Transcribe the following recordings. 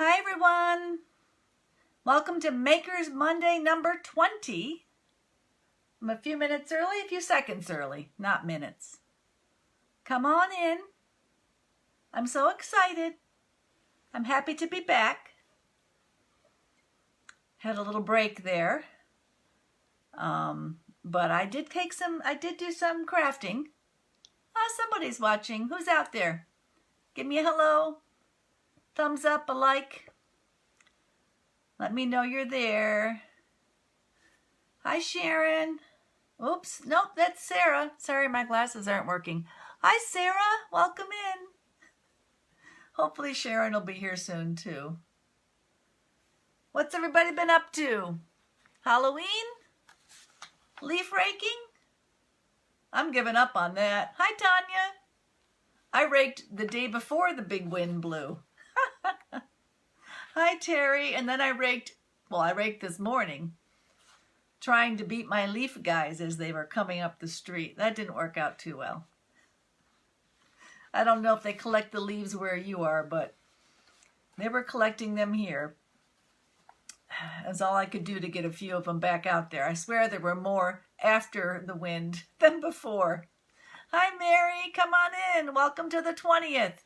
Hi everyone, welcome to Makers Monday number 20. I'm a few minutes early, a few seconds early, not minutes. Come on in. I'm so excited. I'm happy to be back. Had a little break there, but I did do some crafting. Somebody's watching. Who's out there? Give me a hello, thumbs up, a like. Let me know you're there. Hi, Sharon. Oops, nope, that's Sarah. Sorry, my glasses aren't working. Hi, Sarah. Welcome in. Hopefully Sharon will be here soon, too. What's everybody been up to? Halloween? Leaf raking? I'm giving up on that. Hi, Tanya. I raked the day before the big wind blew. Hi, Terry. And then I raked this morning, trying to beat my leaf guys as they were coming up the street. That didn't work out too well. I don't know if they collect the leaves where you are, but they were collecting them here. That's all I could do to get a few of them back out there. I swear there were more after the wind than before. Hi, Mary. Come on in. Welcome to the 20th.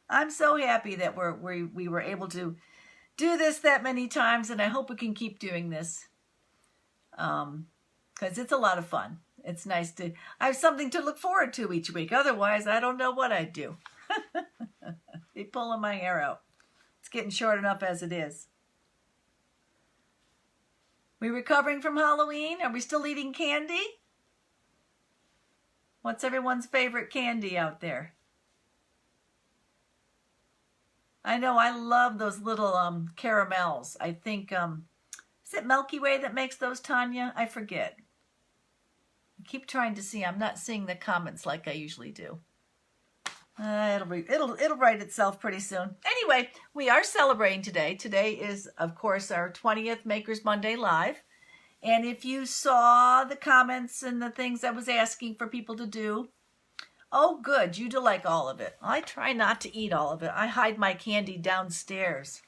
I'm so happy that we were able to do this that many times, and I hope we can keep doing this because it's a lot of fun. It's nice to have something to look forward to each week. Otherwise, I don't know what I'd do. Be pulling my hair out. It's getting short enough as it is. We recovering from Halloween? Are we still eating candy? What's everyone's favorite candy out there? I know I love those little caramels. I think, is it Milky Way that makes those, Tanya? I forget. I keep trying to see. I'm not seeing the comments like I usually do. It'll write itself pretty soon. Anyway, we are celebrating today. Today is, of course, our 20th Makers Monday Live. And if you saw the comments and the things I was asking for people to do, oh, good, you do like all of it. I try not to eat all of it. I hide my candy downstairs.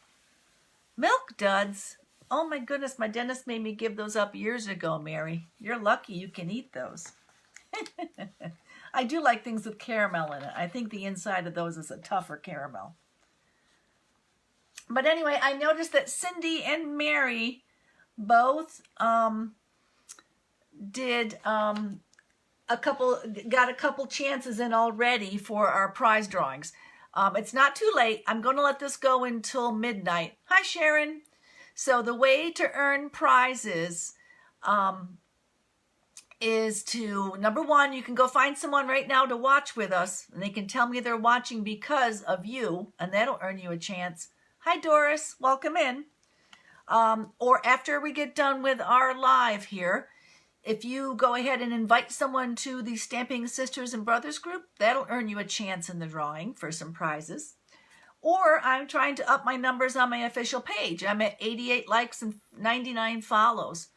Milk duds. Oh my goodness, my dentist made me give those up years ago, Mary. You're lucky you can eat those. I do like things with caramel in it. I think the inside of those is a tougher caramel. But anyway, I noticed that Cindy and Mary both got a couple chances in already for our prize drawings. It's not too late. I'm going to let this go until midnight. Hi, Sharon. So the way to earn prizes is to, number one, you can go find someone right now to watch with us, and they can tell me they're watching because of you, and that'll earn you a chance. Hi, Doris. Welcome in. Or after we get done with our live here, if you go ahead and invite someone to the Stamping Sisters and Brothers group, that'll earn you a chance in the drawing for some prizes. Or I'm trying to up my numbers on my official page. I'm at 88 likes and 99 follows.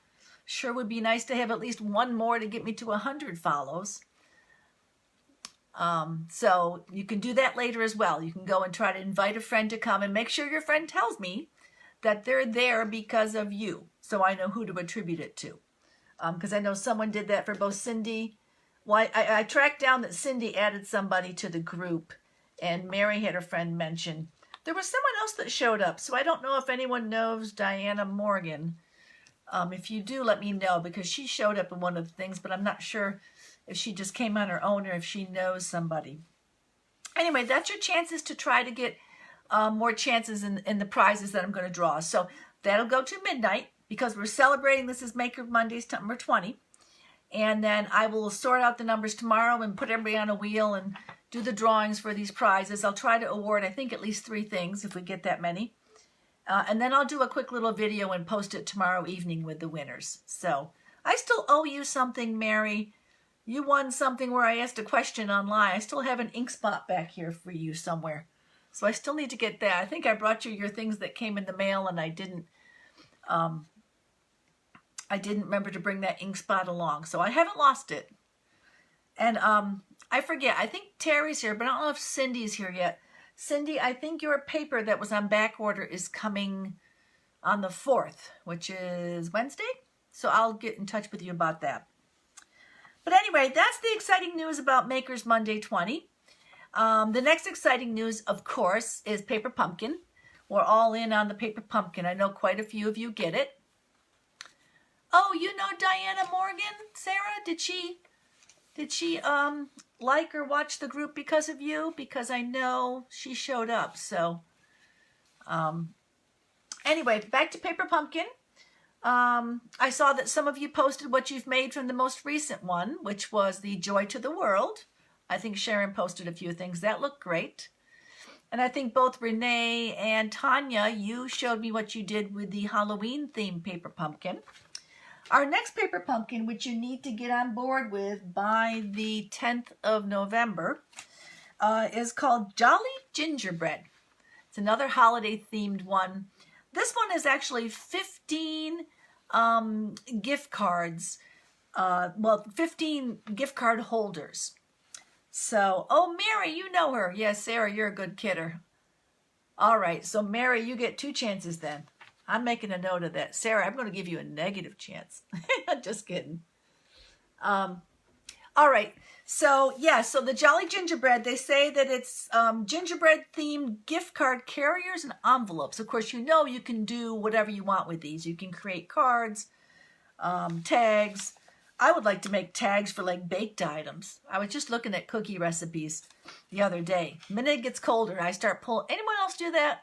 Sure would be nice to have at least one more to get me to 100 follows. So you can do that later as well. You can go and try to invite a friend to come and make sure your friend tells me that they're there because of you, so I know who to attribute it to. Because I know someone did that for both Cindy. Well, I tracked down that Cindy added somebody to the group, and Mary had her friend mention. There was someone else that showed up, so I don't know if anyone knows Diana Morgan. If you do, let me know, because she showed up in one of the things, but I'm not sure if she just came on her own or if she knows somebody. Anyway, that's your chances to try to get more chances in the prizes that I'm going to draw. So that'll go to midnight because we're celebrating. This is Maker Mondays number 20. And then I will sort out the numbers tomorrow and put everybody on a wheel and do the drawings for these prizes. I'll try to award, I think, at least 3 things if we get that many. And then I'll do a quick little video and post it tomorrow evening with the winners. So I still owe you something, Mary. You won something where I asked a question online. I still have an ink spot back here for you somewhere. So I still need to get that. I think I brought you your things that came in the mail, and I didn't remember to bring that ink spot along. So I haven't lost it. And I forget. I think Terry's here, but I don't know if Cindy's here yet. Cindy, I think your paper that was on back order is coming on the 4th, which is Wednesday. So I'll get in touch with you about that. But anyway, that's the exciting news about Makers Monday 20. The next exciting news, of course, is Paper Pumpkin. We're all in on the Paper Pumpkin. I know quite a few of you get it. Oh, you know Diana Morgan, Sarah? Did she like or watch the group because of you? Because I know she showed up. So anyway, back to Paper Pumpkin. I saw that some of you posted what you've made from the most recent one, which was the Joy to the World. I think Sharon posted a few things that look great. And I think both Renee and Tanya, you showed me what you did with the Halloween themed Paper Pumpkin. Our next Paper Pumpkin, which you need to get on board with by the 10th of November, is called Jolly Gingerbread. It's another holiday themed one. This one is actually 15 gift cards, 15 gift card holders. So, oh, Mary, you know her. Yes, Sarah, you're a good kidder. All right, so Mary, you get 2 chances then. I'm making a note of that. Sarah, I'm going to give you a negative chance. Just kidding. All right, so yeah, so the Jolly Gingerbread, they say that it's gingerbread themed gift card carriers and envelopes. Of course, you know you can do whatever you want with these. You can create cards, tags. I would like to make tags for like baked items. I was just looking at cookie recipes the other day. The minute it gets colder, I start pulling. Anyone else do that?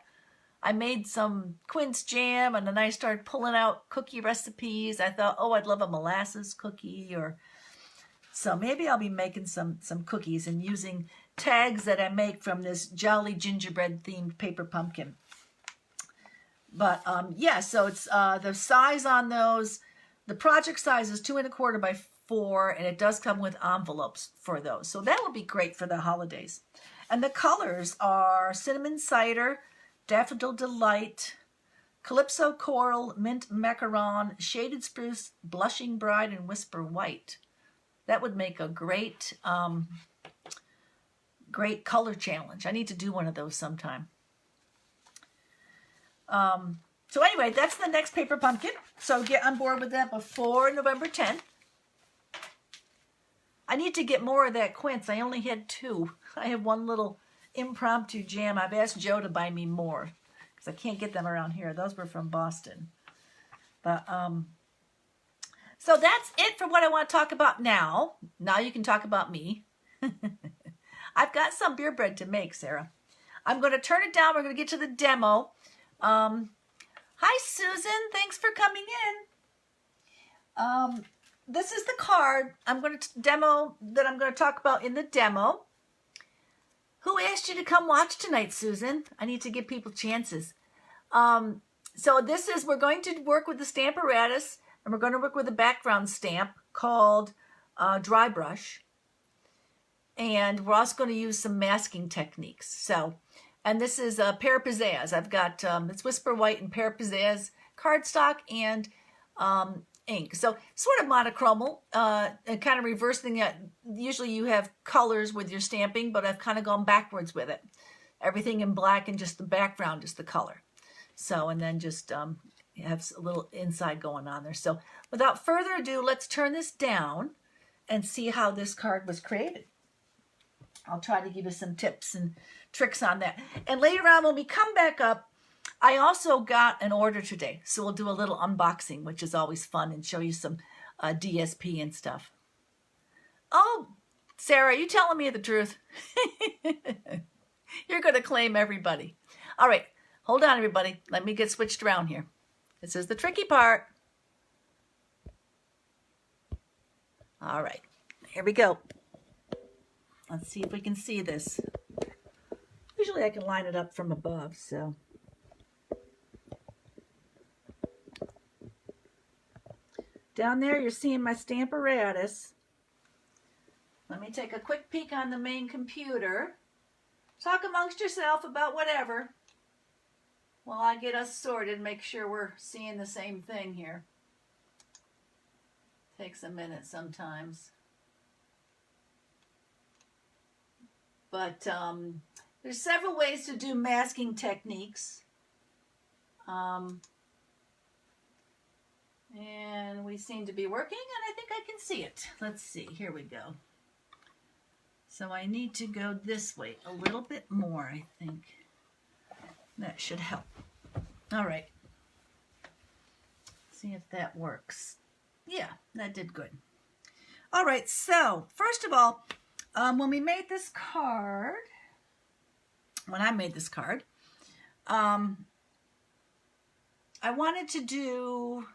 I made some quince jam and then I started pulling out cookie recipes. I thought, oh, I'd love a molasses cookie, or so maybe I'll be making some cookies and using tags that I make from this Jolly Gingerbread themed Paper Pumpkin. But yeah, so it's the size on those. The project size is 2 1/4 by 4, and it does come with envelopes for those. So that would be great for the holidays. And the colors are Cinnamon Cider, Daffodil Delight, Calypso Coral, Mint Macaron, Shaded Spruce, Blushing Bride, and Whisper White. That would make a great, great color challenge. I need to do one of those sometime. So anyway, that's the next Paper Pumpkin. So get on board with that before November 10th. I need to get more of that quince. I only had 2. I have one little impromptu jam. I've asked Joe to buy me more because I can't get them around here. Those were from Boston. But so that's it for what I want to talk about now. Now you can talk about me. I've got some beer bread to make, Sarah. I'm going to turn it down. We're going to get to the demo. Hi, Susan. Thanks for coming in. This is the card I'm going to demo that I'm going to talk about in the demo. Who asked you to come watch tonight, Susan? I need to give people chances. So this is, we're going to work with the Stamparatus, and we're going to work with a background stamp called Dry Brush. And we're also going to use some masking techniques. So, and this is Pear Pizzazz. I've got, it's Whisper White and Pear Pizzazz cardstock and ink. So sort of monochromal, and kind of reversing it. Usually you have colors with your stamping, but I've kind of gone backwards with it. Everything in black and just the background is the color. So, and then just have a little inside going on there. So without further ado, let's turn this down and see how this card was created. I'll try to give you some tips and tricks on that. And later on, when we come back up, I also got an order today. So we'll do a little unboxing, which is always fun, and show you some DSP and stuff. Oh, Sarah, you telling me the truth? You're going to claim everybody. All right, hold on, everybody. Let me get switched around here. This is the tricky part. All right, here we go. Let's see if we can see this. Usually I can line it up from above, so. Down there, you're seeing my Stamparatus. Let me take a quick peek on the main computer. Talk amongst yourself about whatever while I get us sorted, make sure we're seeing the same thing here. Takes a minute sometimes. But There's several ways to do masking techniques. And we seem to be working, and I think I can see it. Let's see, here we go. So I need to go this way a little bit more, I think. That should help. All right. See if that works. Yeah, that did good. All right, so first of all, when we made this card, when I made this card, I wanted to do,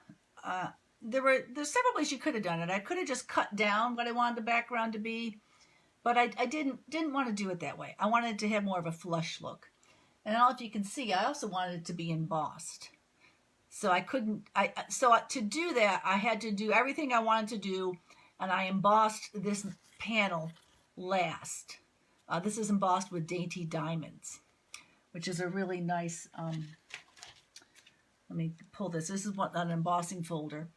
there's several ways you could have done it. I could have just cut down what I wanted the background to be, but I didn't want to do it that way. I wanted it to have more of a flush look. And I don't know if you can see, I also wanted it to be embossed. So to do that, I had to do everything I wanted to do, and I embossed this panel last. This is embossed with Dainty Diamonds, which is a really nice, let me pull this. This is an embossing folder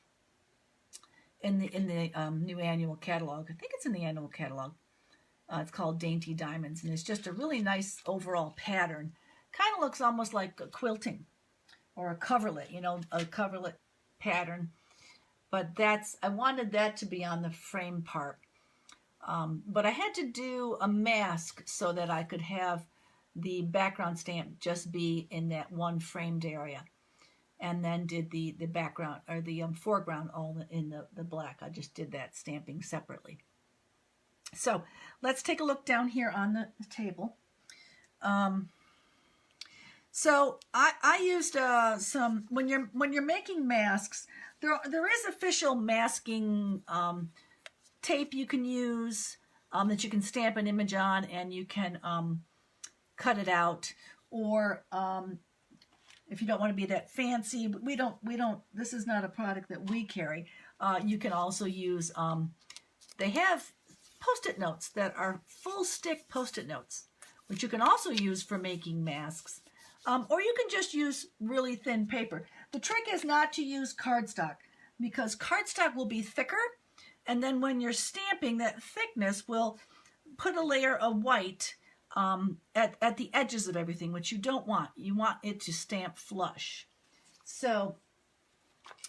in the new annual catalog. I think it's in the annual catalog. It's called Dainty Diamonds, and it's just a really nice overall pattern. Kind of looks almost like a quilting or a coverlet, a coverlet pattern. But I wanted that to be on the frame part. But I had to do a mask so that I could have the background stamp just be in that one framed area. And then did the background, or the foreground all in the black. I just did that stamping separately. So let's take a look down here on the table. So I used some, when you're making masks, there is official masking tape you can use that you can stamp an image on, and you can cut it out. Or if you don't want to be that fancy, we don't. This is not a product that we carry. You can also use. They have Post-it notes that are full stick Post-it notes, which you can also use for making masks. Or you can just use really thin paper. The trick is not to use cardstock, because cardstock will be thicker, and then when you're stamping, that thickness will put a layer of white at the edges of everything, which you don't want. You want it to stamp flush. So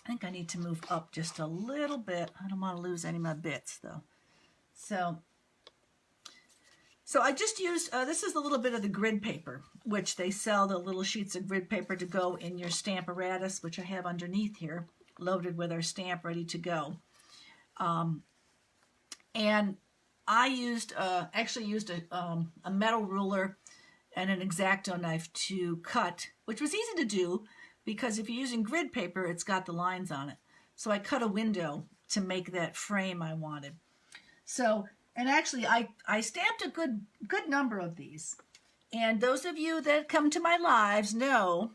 I think I need to move up just a little bit. I don't want to lose any of my bits, though. So I just used, this is a little bit of the grid paper, which they sell the little sheets of grid paper to go in your Stamparatus, which I have underneath here, loaded with our stamp ready to go. And I actually used a metal ruler and an X-Acto knife to cut, which was easy to do because if you're using grid paper, it's got the lines on it. So I cut a window to make that frame I wanted. So, and actually I stamped a good number of these. And those of you that come to my lives know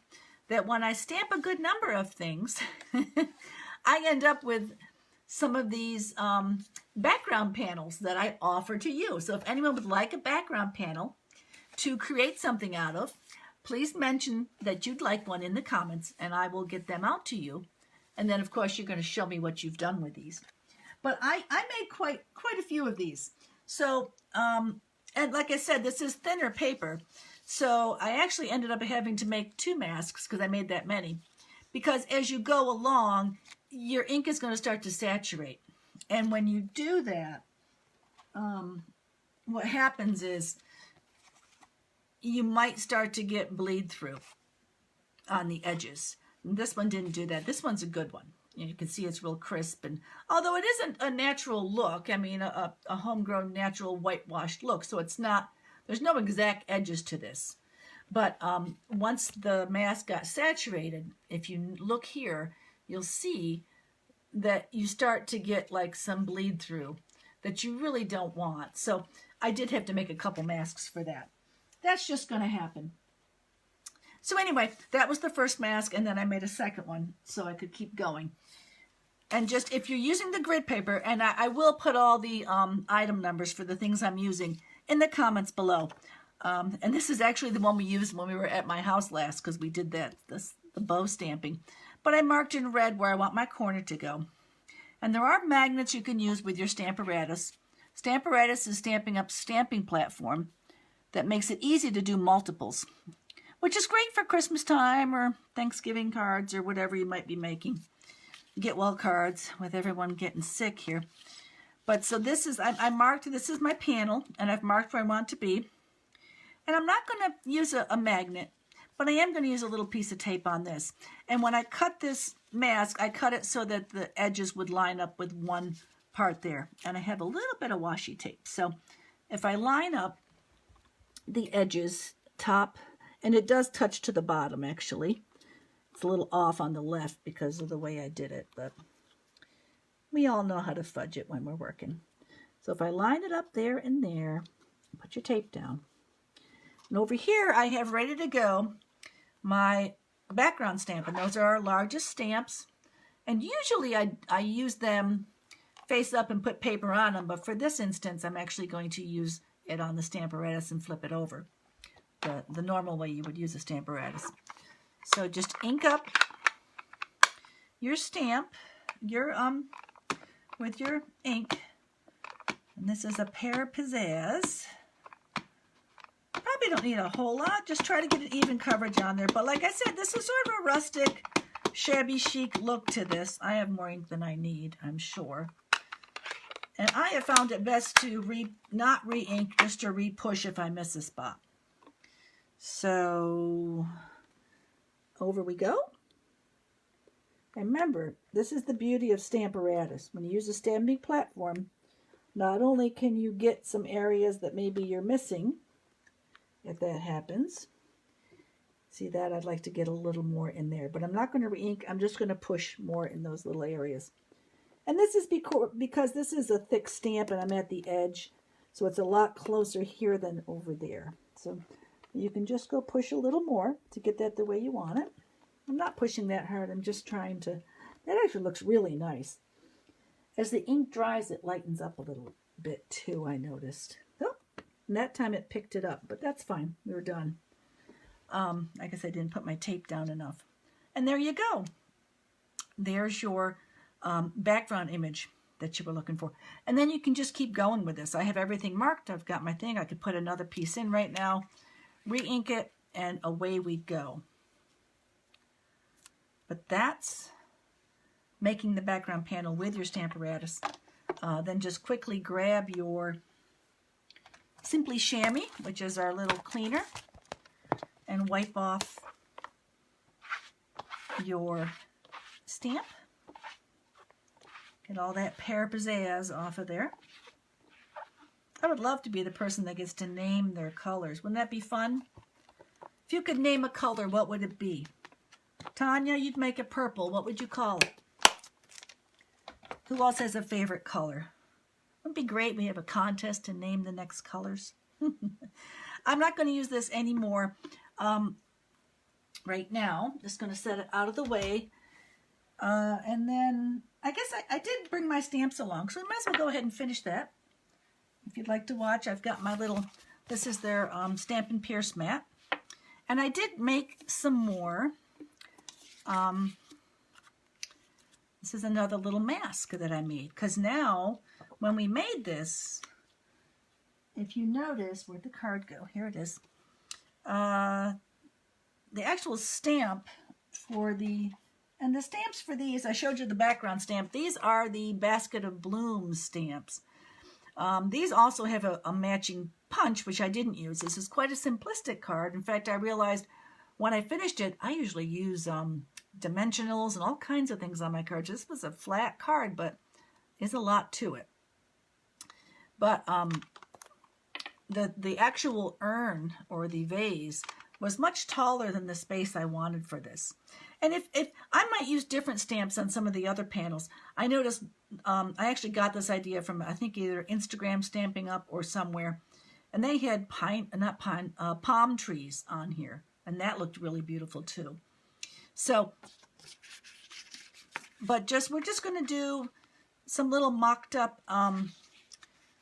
that when I stamp a good number of things, I end up with some of these background panels that I offer to you. So if anyone would like a background panel to create something out of, please mention that you'd like one in the comments, and I will get them out to you. And then, of course, you're going to show me what you've done with these. But I made quite a few of these. So, and like I said, this is thinner paper. So I actually ended up having to make 2 masks because I made that many. Because as you go along, your ink is going to start to saturate. And when you do that, what happens is you might start to get bleed through on the edges. And this one didn't do that. This one's a good one. You can see it's real crisp. And although it isn't a natural look, I mean, a homegrown natural whitewashed look, so it's not, there's no exact edges to this. But once the mask got saturated, if you look here, you'll see that you start to get like some bleed through that you really don't want. So I did have to make a couple masks for that. That's just going to happen. So anyway, that was the first mask, and then I made a second one so I could keep going. And just, if you're using the grid paper, and I will put all the item numbers for the things I'm using in the comments below. And this is actually the one we used when we were at my house last, because we did the bow stamping. But I marked in red where I want my corner to go. And there are magnets you can use with your Stamparatus. Stamparatus is Stampin' Up's stamping platform. that makes it easy to do multiples, which is great for Christmas time or Thanksgiving cards or whatever you might be making. Get well cards with everyone getting sick here. But so this is, I marked, this is my panel, and I've marked where I want it to be. And I'm not going to use a magnet, but I am going to use a little piece of tape on this. And when I cut this mask, I cut it so that the edges would line up with one part there. And I have a little bit of washi tape. So if I line up the edges, top, and it does touch to the bottom actually. It's a little off on the left because of the way I did it, but we all know how to fudge it when we're working. So if I line it up there and there, put your tape down. And over here I have ready to go my background stamp, and those are our largest stamps. And usually I use them face up and put paper on them, but for this instance I'm actually going to use it on the Stamparatus and flip it over. The normal way you would use a Stamparatus. So just ink up your stamp, with your ink. And this is a Pear Pizzazz. Probably don't need a whole lot. Just try to get an even coverage on there. But like I said, this is sort of a rustic, shabby chic look to this. I have more ink than I need, I'm sure. And I have found it best to not re-ink, just to re-push if I miss a spot. So over we go. Remember, this is the beauty of Stamparatus. When you use a stamping platform, not only can you get some areas that maybe you're missing, if that happens. See that? I'd like to get a little more in there, but I'm not going to re-ink. I'm just going to push more in those little areas. And this is because this is a thick stamp and I'm at the edge, so it's a lot closer here than over there. So you can just go push a little more to get that the way you want it. I'm not pushing that hard. I'm just trying to. That actually looks really nice. As the ink dries, it lightens up a little bit too, I noticed. Oh, and that time it picked it up, but that's fine. We're done. I guess I didn't put my tape down enough. And there you go. There's your background image that you were looking for. And then you can just keep going with this. I have everything marked. I've got my thing. I could put another piece in right now, re-ink it, and away we go. But that's making the background panel with your Stamparatus. Then just quickly grab your Simply Chamois, which is our little cleaner, and wipe off your stamp. Get all that Pear Pizzazz off of there. I would love to be the person that gets to name their colors. Wouldn't that be fun? If you could name a color, what would it be? Tanya, you'd make it purple. What would you call it? Who else has a favorite color? Wouldn't it be great we have a contest to name the next colors? I'm not going to use this anymore right now. Just going to set it out of the way. And then I guess I did bring my stamps along, so we might as well go ahead and finish that. If you'd like to watch, I've got my little, this is their Stampin' Pierce mat. And I did make some more. This is another little mask that I made, because now when we made this, if you notice, where'd the card go? Here it is. The actual stamp for the, and the stamps for these, I showed you the background stamp. These are the Basket of Blooms stamps. These also have a matching punch, which I didn't use. This is quite a simplistic card. In fact, I realized when I finished it, I usually use dimensionals and all kinds of things on my cards. This was a flat card, but there's a lot to it. But the actual urn or the vase was much taller than the space I wanted for this. And if I might use different stamps on some of the other panels. I noticed I actually got this idea from, I think, either Instagram Stampin' Up or somewhere, and they had palm trees on here, and that looked really beautiful too. So, but we're just going to do some little mocked up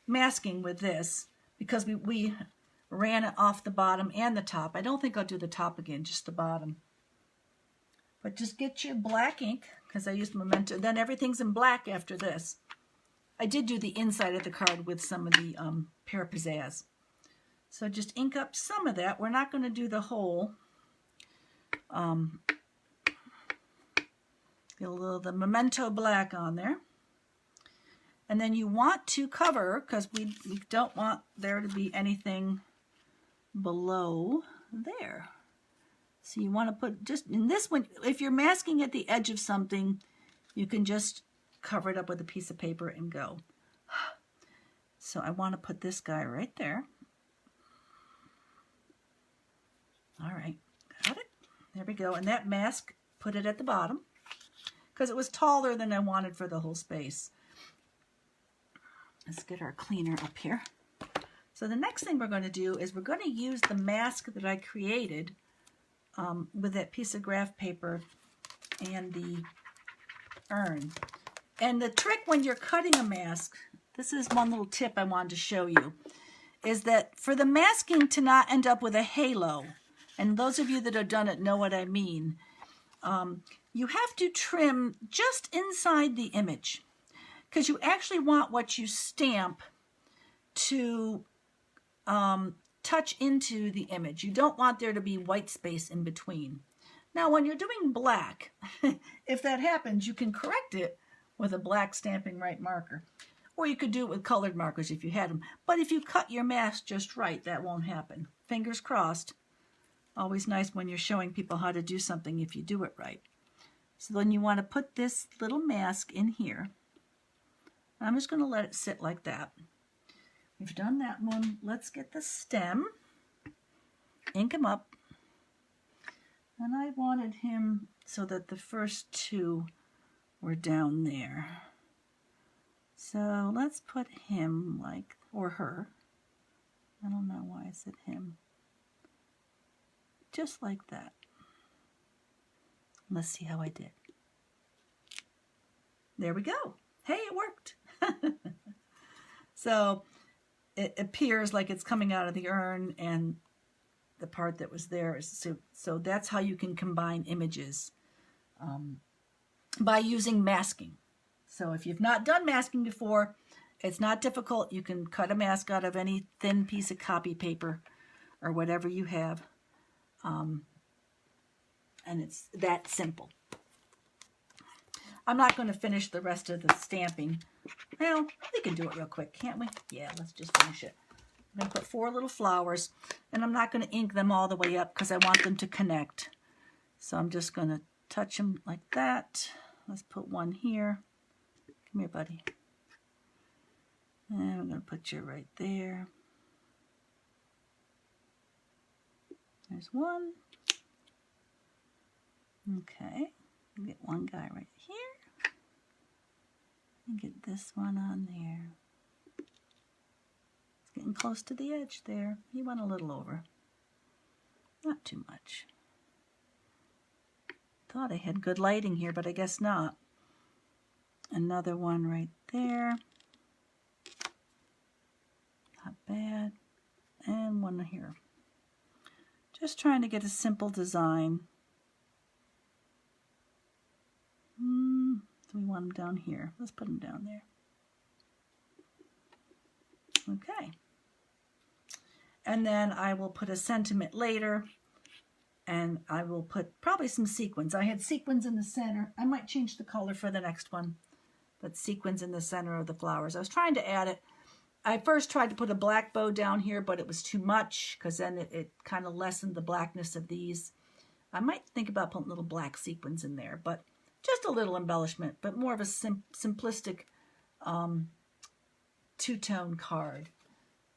masking with this, because we ran it off the bottom and the top. I don't think I'll do the top again, just the bottom. But just get your black ink, because I used Memento. Then everything's in black after this. I did do the inside of the card with some of the Pear Pizzazz. So just ink up some of that. We're not going to do the whole. Get a little of the Memento black on there. And then you want to cover, because we don't want there to be anything below there. So you want to put just in this one, if you're masking at the edge of something, you can just cover it up with a piece of paper and go. So I want to put this guy right there. All right, got it. There we go. And that mask, put it at the bottom because it was taller than I wanted for the whole space. Let's get our cleaner up here. So the next thing we're going to do is we're going to use the mask that I created with that piece of graph paper and the urn. And the trick when you're cutting a mask, this is one little tip I wanted to show you, is that for the masking to not end up with a halo, and those of you that have done it know what I mean, you have to trim just inside the image, because you actually want what you stamp to touch into the image. You don't want there to be white space in between. Now, when you're doing black, if that happens, you can correct it with a black Stampin' Right marker. Or you could do it with colored markers if you had them. But if you cut your mask just right, that won't happen. Fingers crossed. Always nice when you're showing people how to do something if you do it right. So then you want to put this little mask in here. I'm just going to let it sit like that. We've done that one. Let's get the stem. Ink him up. And I wanted him so that the first two were down there. So let's put him like, or her. I don't know why I said him. Just like that. Let's see how I did. There we go. Hey, it worked. So it appears like it's coming out of the urn, and the part that was there is so that's how you can combine images by using masking. So if you've not done masking before, it's not difficult. You can cut a mask out of any thin piece of copy paper or whatever you have. And it's that simple. I'm not going to finish the rest of the stamping. Well, we can do it real quick, can't we? Yeah, let's just finish it. I'm going to put 4 little flowers, and I'm not going to ink them all the way up because I want them to connect. So I'm just going to touch them like that. Let's put one here. Come here, buddy. And I'm going to put you right there. There's one. Okay. Get one guy right here. And get this one on there. It's getting close to the edge there. He went a little over. Not too much. Thought I had good lighting here, but I guess not. Another one right there. Not bad. And one here. Just trying to get a simple design. Do we want them down here? Let's put them down there. Okay. And then I will put a sentiment later, and I will put probably some sequins. I had sequins in the center. I might change the color for the next one, but sequins in the center of the flowers. I was trying to add it. I first tried to put a black bow down here, but it was too much because then it kind of lessened the blackness of these. I might think about putting little black sequins in there, but just a little embellishment, but more of a simplistic two-tone card.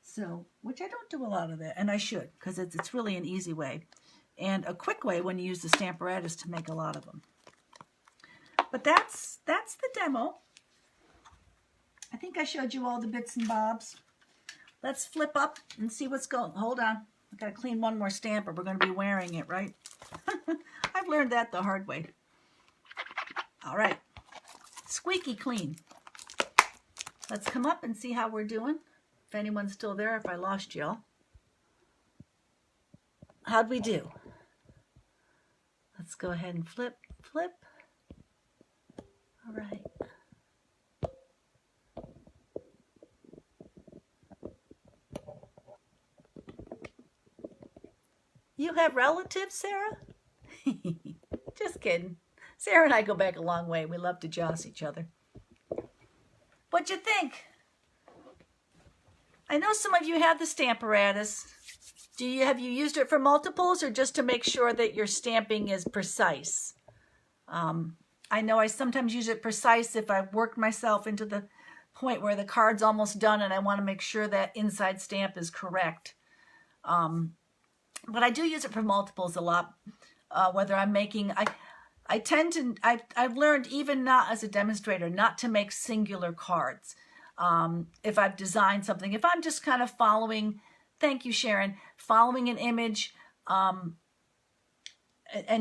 So, which I don't do a lot of that, and I should, because it's really an easy way and a quick way when you use the Stamparatus to make a lot of them. But that's the demo. I think I showed you all the bits and bobs. Let's flip up and see what's going. Hold on, I've got to clean one more stamp, or we're going to be wearing it, right? I've learned that the hard way. All right, squeaky clean. Let's come up and see how we're doing. If anyone's still there, if I lost y'all. How'd we do? Let's go ahead and flip. All right. have relatives, Sarah? Just kidding. Sarah and I go back a long way. We love to joss each other. What'd you think? I know some of you have the Stamparatus. Have you used it for multiples or just to make sure that your stamping is precise? I know I sometimes use it precise if I've worked myself into the point where the card's almost done and I want to make sure that inside stamp is correct. But I do use it for multiples a lot. Whether I'm making, I've learned, even not as a demonstrator, not to make singular cards. If I've designed something, if I'm just kind of following, thank you, Sharon, following an image, and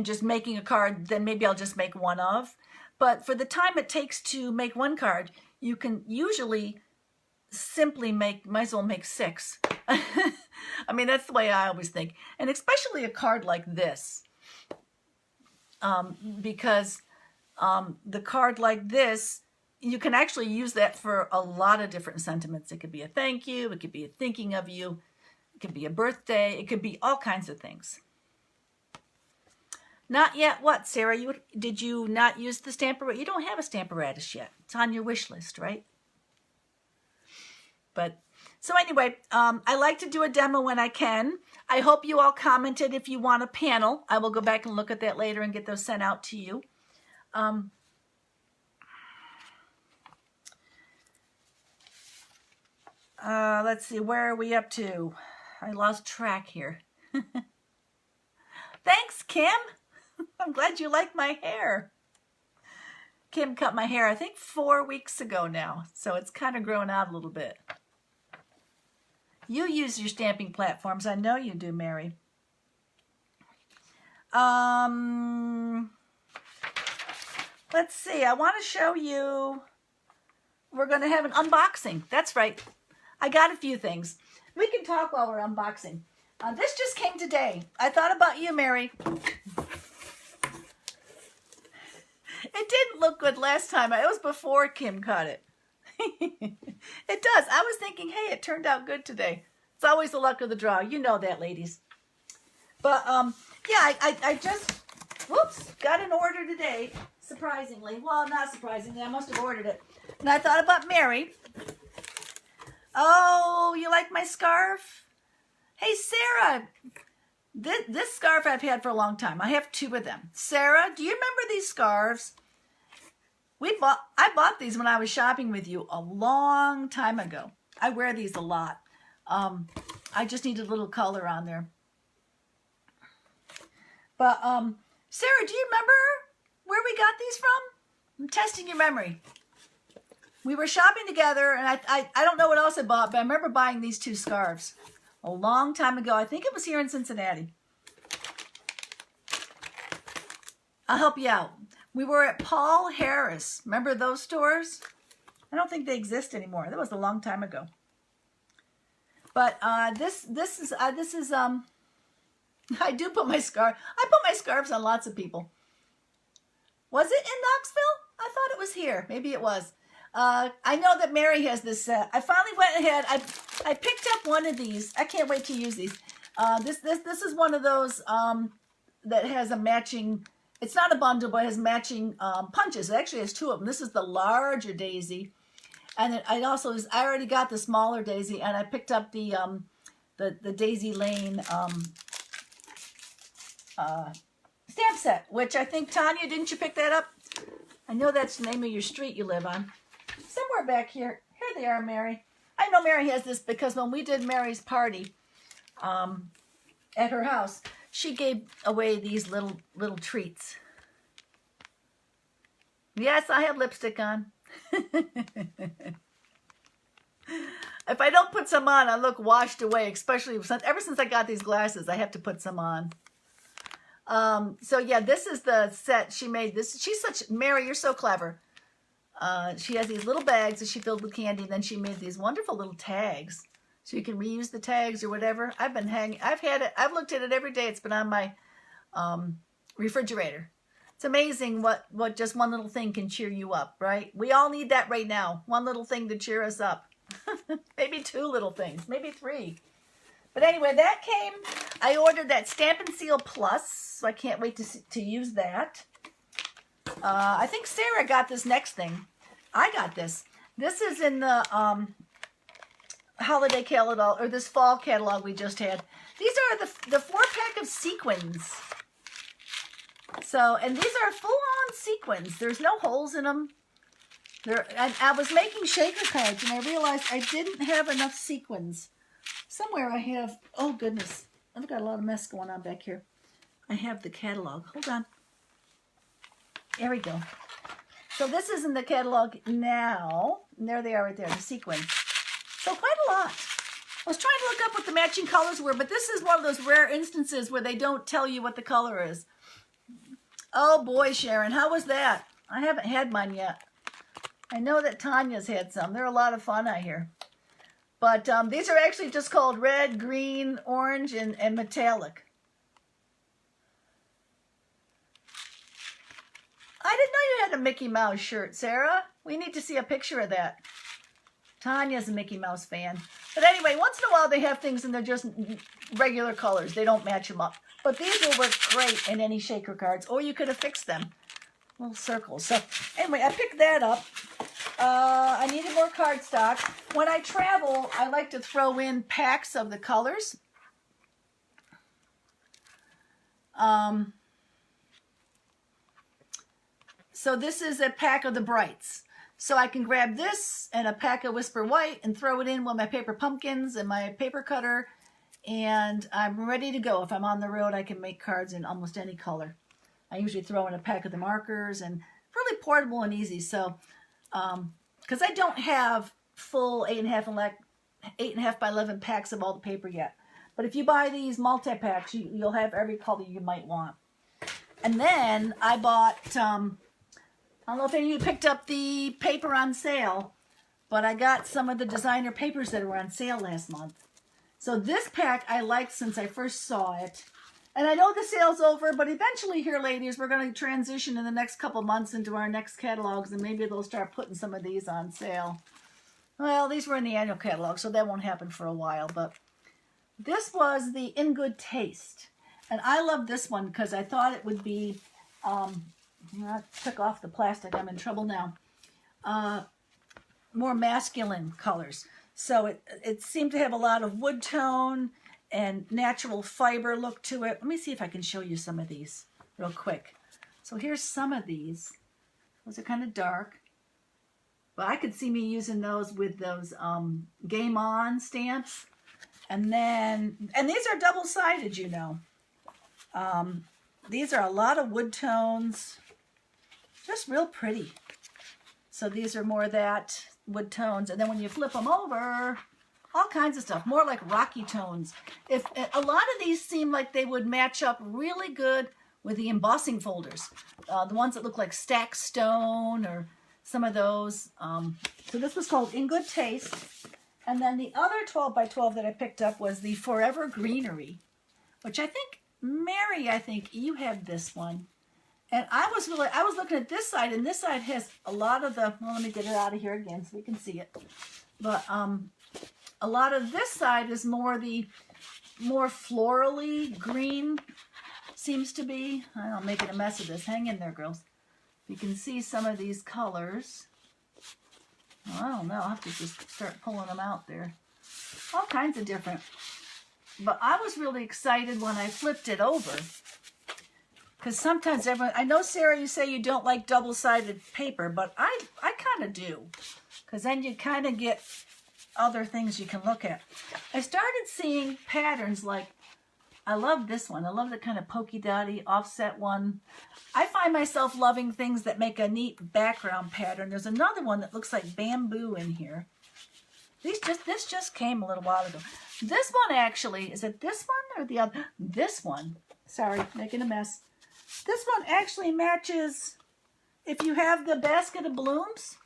just making a card, then maybe I'll just make one of. But for the time it takes to make one card, you can usually simply might as well make 6. I mean, that's the way I always think. And especially a card like this. Because the card like this, you can actually use that for a lot of different sentiments. It could be a thank you, it could be a thinking of you, it could be a birthday, it could be all kinds of things. Not yet what, Sarah? Did you not use the Stamparatus? You don't have a Stamparatus yet. It's on your wish list, right? But, so anyway, I like to do a demo when I can. I hope you all commented if you want a panel. I will go back and look at that later and get those sent out to you. Let's see, where are we up to? I lost track here. Thanks, Kim. I'm glad you like my hair. Kim cut my hair, I think 4 weeks ago now, so it's kind of grown out a little bit. You use your stamping platforms. I know you do, Mary. Let's see. I want to show you. We're going to have an unboxing. That's right. I got a few things. We can talk while we're unboxing. This just came today. I thought about you, Mary. It didn't look good last time. It was before Kim cut it. It does. I was thinking, hey, it turned out good today. It's always the luck of the draw. You know that, ladies. But, yeah, I just, whoops, got an order today, surprisingly. Well, not surprisingly. I must have ordered it. And I thought about Mary. Oh, you like my scarf? Hey, Sarah. This scarf I've had for a long time. I have 2 of them. Sarah, do you remember these scarves? I bought these when I was shopping with you a long time ago. I wear these a lot. I just needed a little color on there. But, Sarah, do you remember where we got these from? I'm testing your memory. We were shopping together, and I don't know what else I bought, but I remember buying these 2 scarves a long time ago. I think it was here in Cincinnati. I'll help you out. We were at Paul Harris. Remember those stores? I don't think they exist anymore. That was a long time ago. But this is I do put my scarf. I put my scarves on lots of people. Was it in Knoxville? I thought it was here. Maybe it was. I know that Mary has this set. I finally went ahead. I picked up one of these. I can't wait to use these. This is one of those that has a matching. It's not a bundle, but it has matching punches. It actually has 2 of them. This is the larger daisy, and then I already got the smaller daisy, and I picked up the Daisy Lane stamp set, which I think, Tanya, didn't you pick that up? I know that's the name of your street you live on. Somewhere back here. Here they are, Mary. I know Mary has this because when we did Mary's party at her house, she gave away these little treats. Yes, I have lipstick on. If I don't put some on, I look washed away, especially ever since I got these glasses, I have to put some on. So yeah, this is the set she made. Mary, you're so clever. She has these little bags that she filled with candy, and then she made these wonderful little tags. So you can reuse the tags or whatever. I've looked at it every day. It's been on my refrigerator. It's amazing what just one little thing can cheer you up, right? We all need that right now. One little thing to cheer us up. Maybe 2 little things, maybe 3. But anyway, that came, I ordered that Stamp and Seal Plus, so I can't wait to use that. I think Sarah got this next thing. I got this. This is in the holiday catalog, or this fall catalog we just had. These are the 4-pack of sequins. So, and these are full-on sequins. There's no holes in them. I was making shaker cards, and I realized I didn't have enough sequins. Somewhere I have, oh goodness, I've got a lot of mess going on back here. I have the catalog. Hold on. There we go. So this is in the catalog now. And there they are right there, the sequins. So quite a lot. I was trying to look up what the matching colors were, but this is one of those rare instances where they don't tell you what the color is. Oh boy, Sharon, how was that? I haven't had mine yet. I know that Tanya's had some. They're a lot of fun, I hear. But these are actually just called red, green, orange, and metallic. I didn't know you had a Mickey Mouse shirt, Sarah. We need to see a picture of that. Tanya's a Mickey Mouse fan. But anyway, once in a while they have things and they're just regular colors. They don't match them up. But these will work great in any shaker cards. Or you could have fixed them. Little circles. So anyway, I picked that up. I needed more cardstock. When I travel, I like to throw in packs of the colors. So this is a pack of the brights. So I can grab this and a pack of Whisper White and throw it in with my paper pumpkins and my paper cutter. And I'm ready to go. If I'm on the road, I can make cards in almost any color. I usually throw in a pack of the markers, and really portable and easy. So, because I don't have full 8.5 by 11 packs of all the paper yet. But if you buy these multi-packs, you'll have every color you might want. And then I bought, I don't know if any of you picked up the paper on sale, but I got some of the designer papers that were on sale last month. So this pack I liked since I first saw it. And I know the sale's over, but eventually here, ladies, we're going to transition in the next couple months into our next catalogs, and maybe they'll start putting some of these on sale. Well, these were in the annual catalog, so that won't happen for a while. But this was the In Good Taste. And I love this one because I thought it would be, I took off the plastic, I'm in trouble now, more masculine colors. So it seemed to have a lot of wood tone and natural fiber look to it. Let me see if I can show you some of these real quick. So here's some of these. Those are kind of dark. But I could see me using those with those Game On stamps. And these are double-sided, you know. These are a lot of wood tones. Just real pretty. So these are more that wood tones. And then when you flip them over, all kinds of stuff, more like rocky tones. If a lot of these seem like they would match up really good with the embossing folders, the ones that look like stacked stone or some of those. So this was called In Good Taste. And then the other 12 by 12 that I picked up was the Forever Greenery, which I think, Mary, I think you have this one. And I was looking at this side, and this side has a lot of the, well, let me get it out of here again so we can see it. But a lot of this side is more florally green, seems to be. I'm making a mess of this. Hang in there, girls. You can see some of these colors. Well, I don't know. I'll have to just start pulling them out there. All kinds of different. But I was really excited when I flipped it over. Because sometimes everyone, I know, Sarah, you say you don't like double-sided paper, but I kind of do. Because then you kind of get other things you can look at. I started seeing patterns like, I love this one. I love the kind of polka dotty offset one. I find myself loving things that make a neat background pattern. There's another one that looks like bamboo in here. This just came a little while ago. This one actually, is it this one or the other? This one. Sorry, making a mess. This one actually matches, if you have the basket of blooms,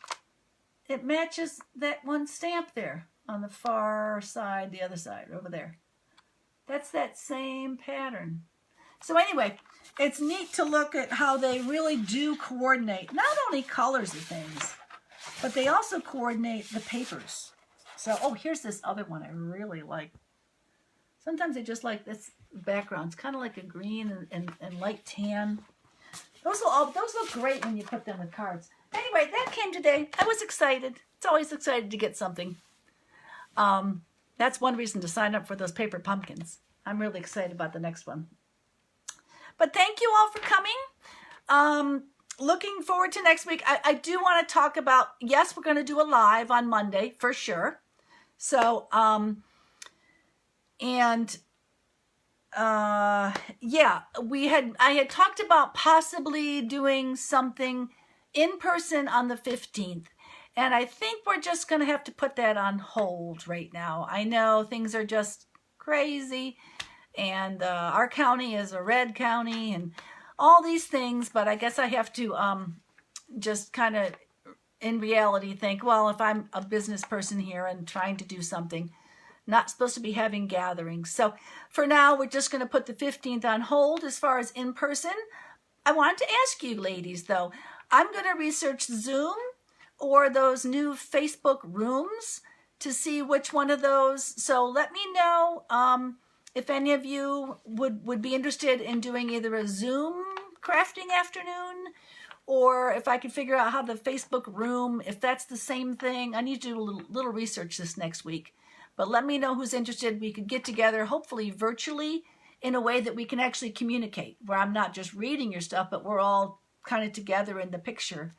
it matches that one stamp there on the far side, the other side, over there. That's that same pattern. So anyway, it's neat to look at how they really do coordinate, not only colors of things, but they also coordinate the papers. So, oh, here's this other one I really like. Sometimes I just like this background. It's kind of like a green and light tan. Those look great when you put them with cards. Anyway, that came today. I was excited. It's always excited to get something. That's one reason to sign up for those paper pumpkins. I'm really excited about the next one. But thank you all for coming. Looking forward to next week. I do want to talk about, yes, we're going to do a live on Monday for sure. So, yeah, I had talked about possibly doing something in person on the 15th. And I think we're just going to have to put that on hold right now. I know things are just crazy, and our county is a red county and all these things, but I guess I have to just kind of in reality think, well, if I'm a business person here and trying to do something, not supposed to be having gatherings. So for now, we're just going to put the 15th on hold as far as in person. I wanted to ask you ladies, though, I'm going to research Zoom or those new Facebook rooms to see which one of those. So let me know if any of you would be interested in doing either a Zoom crafting afternoon, or if I could figure out how the Facebook room, if that's the same thing. I need to do a little research this next week. But let me know who's interested. We could get together, hopefully virtually, in a way that we can actually communicate, where I'm not just reading your stuff, but we're all kind of together in the picture.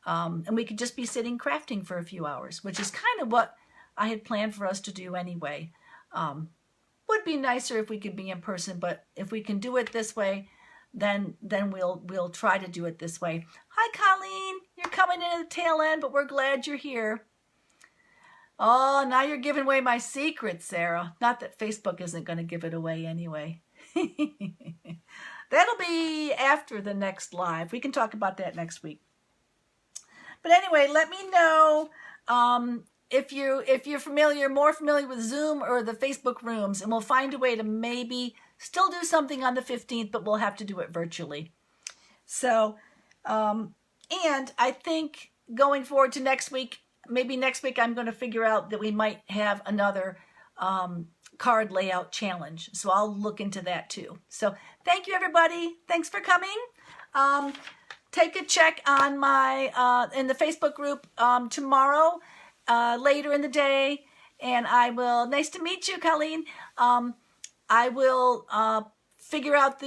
And we could just be sitting crafting for a few hours, which is kind of what I had planned for us to do anyway. Would be nicer if we could be in person, but if we can do it this way, then we'll try to do it this way. Hi, Colleen. You're coming in at the tail end, but we're glad you're here. Oh, now you're giving away my secret, Sarah. Not that Facebook isn't going to give it away anyway. That'll be after the next live. We can talk about that next week. But anyway, let me know if you're more familiar with Zoom or the Facebook rooms, and we'll find a way to maybe still do something on the 15th, but we'll have to do it virtually. So, and I think going forward to next week, maybe next week I'm going to figure out that we might have another card layout challenge. So I'll look into that too. So thank you, everybody. Thanks for coming. Take a check on my in the Facebook group tomorrow, later in the day, and I will. Nice to meet you, Colleen. I will figure out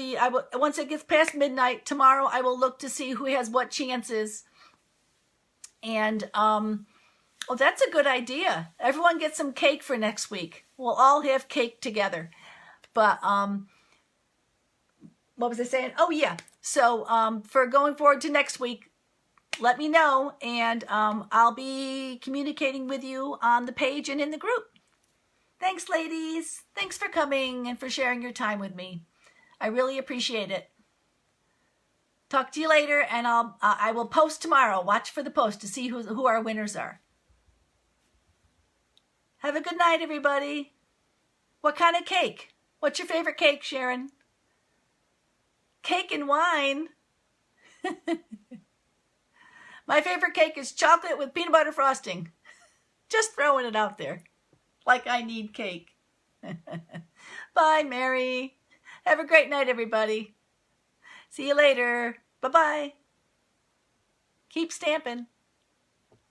once it gets past midnight tomorrow. I will look to see who has what chances, and well, that's a good idea. Everyone get some cake for next week. We'll all have cake together. But what was I saying? Oh yeah. So for going forward to next week, let me know, and I'll be communicating with you on the page and in the group. Thanks, ladies. Thanks for coming and for sharing your time with me. I really appreciate it. Talk to you later, and I will post tomorrow. Watch for the post to see who our winners are. Have a good night, everybody. What kind of cake? What's your favorite cake, Sharon? Cake and wine. My favorite cake is chocolate with peanut butter frosting. Just throwing it out there. Like I need cake. Bye, Mary. Have a great night, everybody. See you later. Bye-bye. Keep stamping.